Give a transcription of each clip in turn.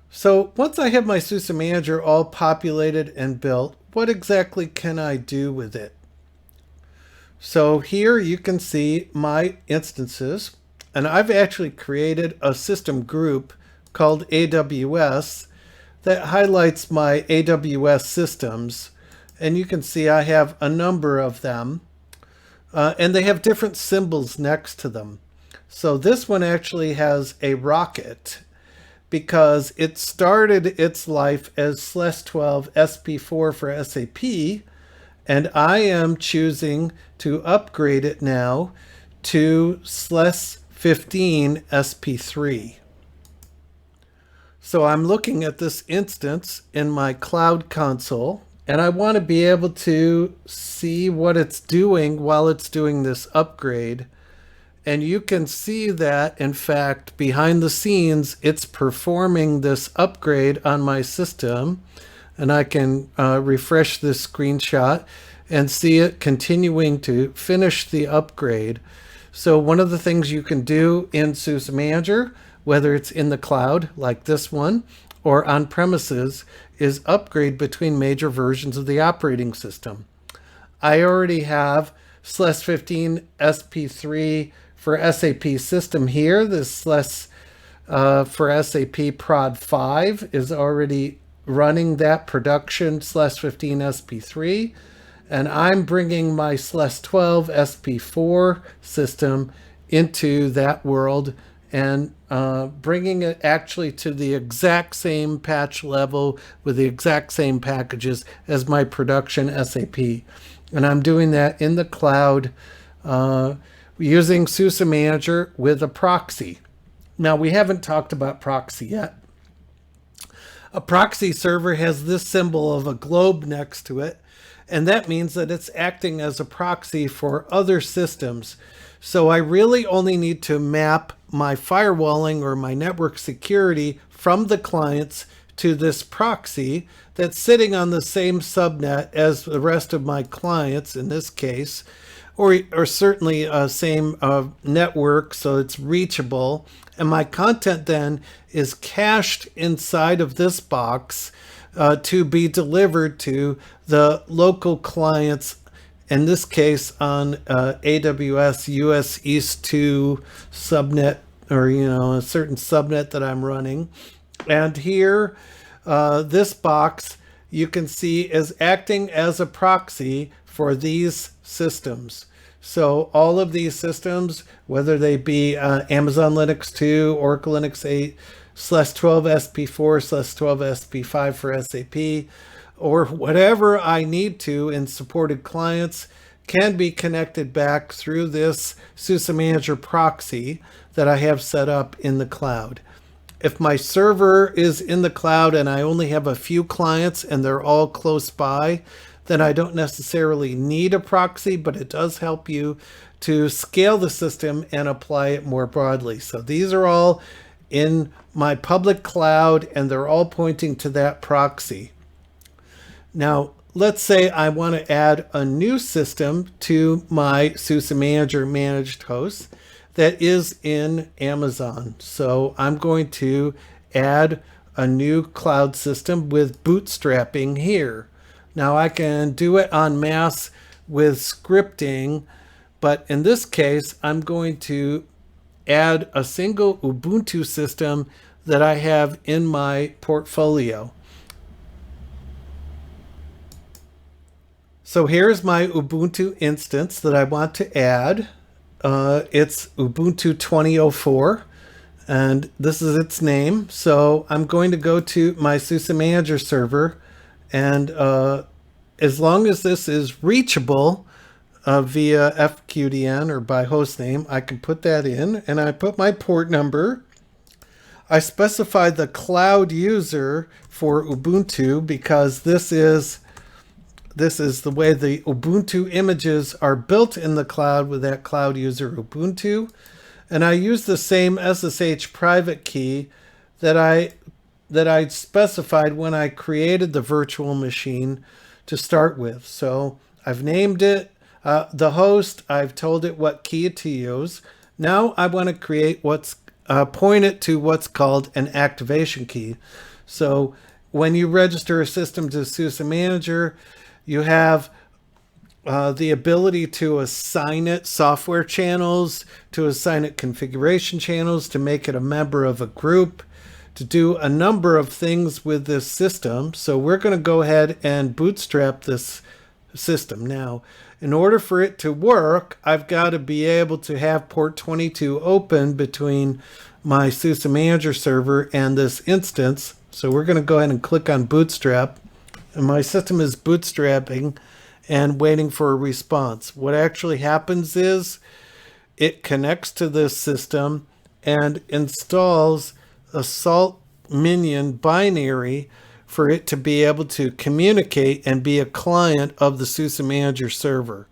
So once I have my SUSE Manager all populated and built, what exactly can I do with it? So here you can see my instances, and I've actually created a system group called AWS that highlights my AWS systems. And you can see I have a number of them, and they have different symbols next to them. So this one actually has a rocket because it started its life as SLES 12 SP4 for SAP, and I am choosing to upgrade it now to SLES 15 SP3. So I'm looking at this instance in my cloud console, and I want to be able to see what it's doing while it's doing this upgrade. And you can see that, in fact, behind the scenes, it's performing this upgrade on my system. And I can refresh this screenshot and see it continuing to finish the upgrade. So one of the things you can do in SUSE Manager, whether it's in the cloud like this one or on premises, is upgrade between major versions of the operating system. I already have SLES 15 SP3 for SAP system here. This SLES for SAP Prod 5 is already running that production SLES 15 SP3. And I'm bringing my SLES 12 SP4 system into that world and bringing it actually to the exact same patch level with the exact same packages as my production SAP. And I'm doing that in the cloud using SUSE Manager with a proxy. Now, we haven't talked about proxy yet. A proxy server has this symbol of a globe next to it, and that means that it's acting as a proxy for other systems. So I really only need to map my firewalling or my network security from the clients to this proxy that's sitting on the same subnet as the rest of my clients in this case, or certainly same network, so it's reachable. And my content then is cached inside of this box to be delivered to the local clients, in this case on AWS US East 2 subnet, or a certain subnet that I'm running. And here, this box you can see is acting as a proxy for these systems. So all of these systems, whether they be Amazon Linux 2, Oracle Linux 8, SLES 12 SP4, SLES 12 SP5 for SAP, or whatever I need to in supported clients, can be connected back through this SUSE Manager Proxy that I have set up in the cloud. If my server is in the cloud and I only have a few clients and they're all close by, then I don't necessarily need a proxy, but it does help you to scale the system and apply it more broadly. So these are all in my public cloud and they're all pointing to that proxy. Now, let's say I want to add a new system to my SUSE Manager managed host that is in Amazon. So I'm going to add a new cloud system with bootstrapping here. Now I can do it en masse with scripting, but in this case, I'm going to add a single Ubuntu system that I have in my portfolio. So here's my Ubuntu instance that I want to add. It's Ubuntu 2004, and this is its name. So I'm going to go to my SUSE Manager server, and as long as this is reachable via FQDN or by hostname, I can put that in, and I put my port number. I specify the cloud user for Ubuntu because this is the way the Ubuntu images are built in the cloud with that cloud user Ubuntu. And I use the same SSH private key that I specified when I created the virtual machine to start with. So I've named it the host. I've told it what key to use. Now I want to create what's point it to what's called an activation key. So when you register a system to SUSE Manager, you have the ability to assign it software channels, to assign it configuration channels, to make it a member of a group, to do a number of things with this system. So we're going to go ahead and bootstrap this system. Now, in order for it to work, I've got to be able to have port 22 open between my SUSE Manager server and this instance. So we're going to go ahead and click on bootstrap, and my system is bootstrapping and waiting for a response. What actually happens is it connects to this system and installs a salt minion binary for it to be able to communicate and be a client of the SUSE Manager server.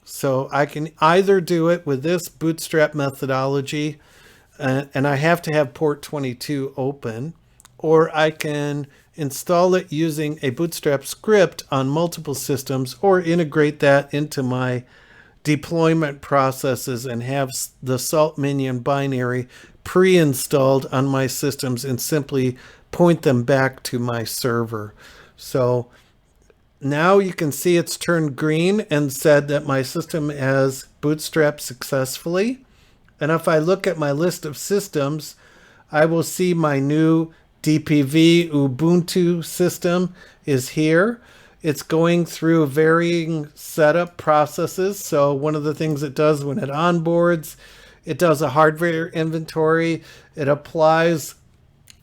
So I can either do it with this bootstrap methodology, and I have to have port 22 open, or I can install it using a bootstrap script on multiple systems, or integrate that into my deployment processes and have the salt minion binary pre-installed on my systems and simply point them back to my server. So now you can see it's turned green and said that my system has bootstrapped successfully. And if I look at my list of systems, I will see my new DPV Ubuntu system is here. It's going through varying setup processes. So one of the things it does when it onboards, it does a hardware inventory. It applies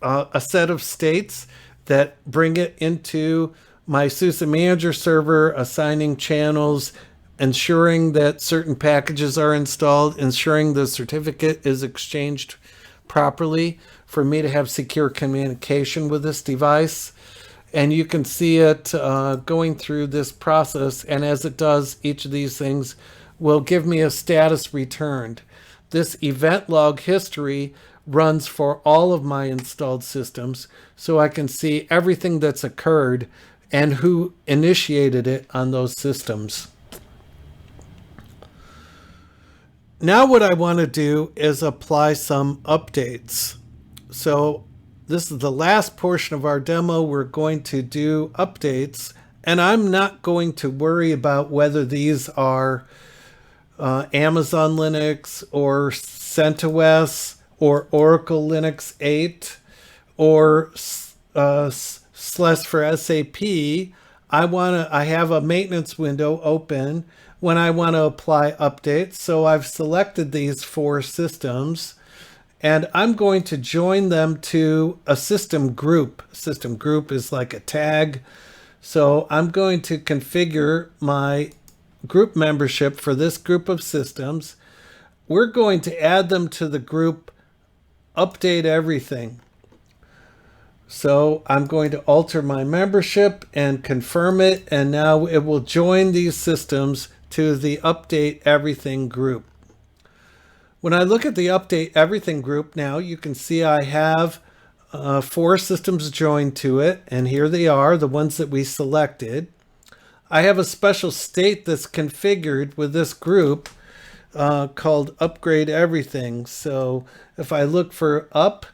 a set of states that bring it into my SUSE Manager server, assigning channels, ensuring that certain packages are installed, ensuring the certificate is exchanged properly for me to have secure communication with this device. And you can see it going through this process. And as it does, each of these things will give me a status returned. This event log history runs for all of my installed systems, so I can see everything that's occurred and who initiated it on those systems. Now what I want to do is apply some updates. So this is the last portion of our demo. We're going to do updates, and I'm not going to worry about whether these are Amazon Linux or CentOS or Oracle Linux 8 or SLES for SAP. I have a maintenance window open when I want to apply updates. So I've selected these 4 systems, and I'm going to join them to a system group. System group is like a tag. So I'm going to configure my group membership for this group of systems. We're going to add them to the group update everything. So I'm going to alter my membership and confirm it, and now it will join these systems to the update everything group. When I look at the update everything group now, you can see I have 4 systems joined to it, and here they are, the ones that we selected. I have a special state that's configured with this group called upgrade everything. So if I look for up,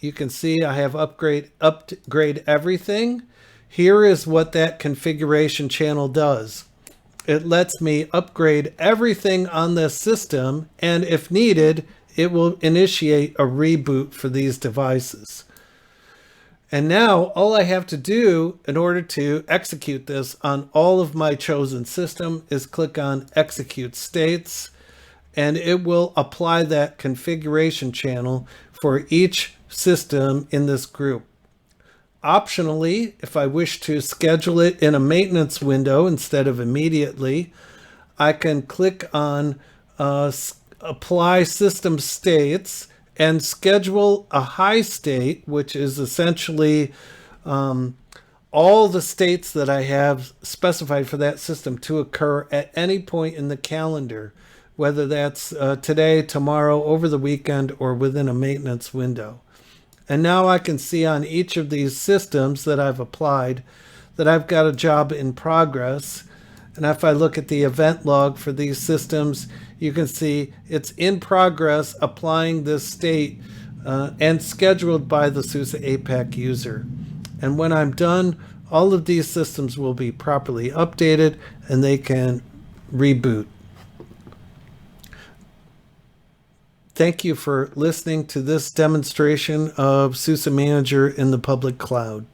you can see I have upgrade everything. Here is what that configuration channel does. It lets me upgrade everything on this system, and if needed, it will initiate a reboot for these devices. And now all I have to do in order to execute this on all of my chosen system is click on Execute States, and it will apply that configuration channel for each system in this group. Optionally, if I wish to schedule it in a maintenance window instead of immediately, I can click on Apply System States and schedule a high state, which is essentially all the states that I have specified for that system to occur at any point in the calendar, whether that's today, tomorrow, over the weekend, or within a maintenance window. And now I can see on each of these systems that I've applied that I've got a job in progress. And if I look at the event log for these systems, you can see it's in progress applying this state and scheduled by the SUSE APAC user. And when I'm done, all of these systems will be properly updated and they can reboot. Thank you for listening to this demonstration of SUSE Manager in the public cloud.